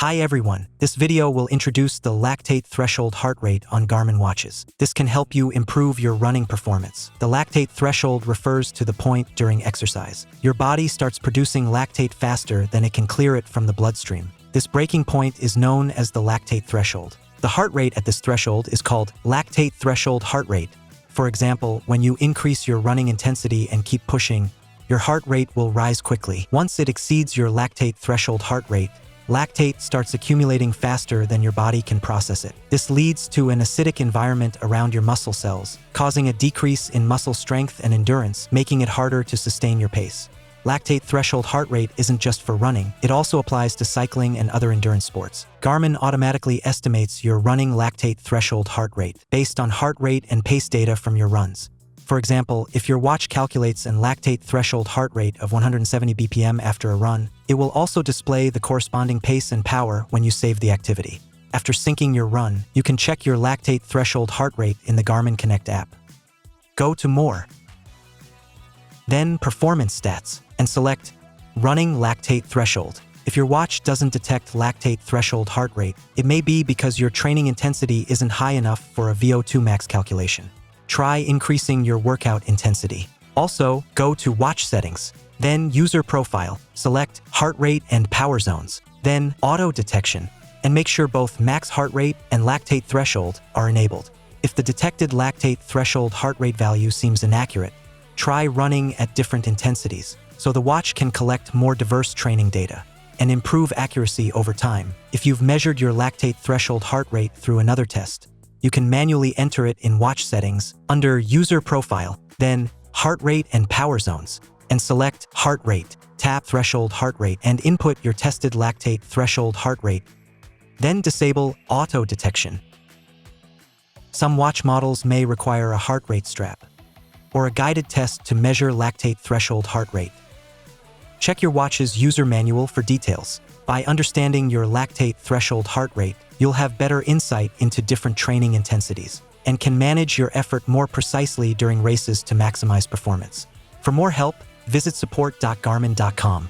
Hi everyone, this video will introduce the lactate threshold heart rate on Garmin watches. This can help you improve your running performance. The lactate threshold refers to the point during exercise. Your body starts producing lactate faster than it can clear it from the bloodstream. This breaking point is known as the lactate threshold. The heart rate at this threshold is called lactate threshold heart rate. For example, when you increase your running intensity and keep pushing, your heart rate will rise quickly. Once it exceeds your lactate threshold heart rate, lactate starts accumulating faster than your body can process it. This leads to an acidic environment around your muscle cells, causing a decrease in muscle strength and endurance, making it harder to sustain your pace. Lactate threshold heart rate isn't just for running, it also applies to cycling and other endurance sports. Garmin automatically estimates your running lactate threshold heart rate based on heart rate and pace data from your runs. For example, if your watch calculates an lactate threshold heart rate of 170 BPM after a run, it will also display the corresponding pace and power when you save the activity. After syncing your run, you can check your lactate threshold heart rate in the Garmin Connect app. Go to More, then Performance Stats, and select Running Lactate Threshold. If your watch doesn't detect lactate threshold heart rate, it may be because your training intensity isn't high enough for a VO2 max calculation. Try increasing your workout intensity. Also, go to Watch Settings, then User Profile, select Heart Rate and Power Zones, then Auto Detection, and make sure both max heart rate and lactate threshold are enabled. If the detected lactate threshold heart rate value seems inaccurate, try running at different intensities, so the watch can collect more diverse training data and improve accuracy over time. If you've measured your lactate threshold heart rate through another test, you can manually enter it in Watch Settings under User Profile, then Heart Rate and Power Zones, and select Heart Rate, tap Threshold Heart Rate, and input your tested lactate threshold heart rate. Then disable Auto Detection. Some watch models may require a heart rate strap or a guided test to measure lactate threshold heart rate. Check your watch's user manual for details. By understanding your lactate threshold heart rate, you'll have better insight into different training intensities and can manage your effort more precisely during races to maximize performance. For more help, visit support.garmin.com.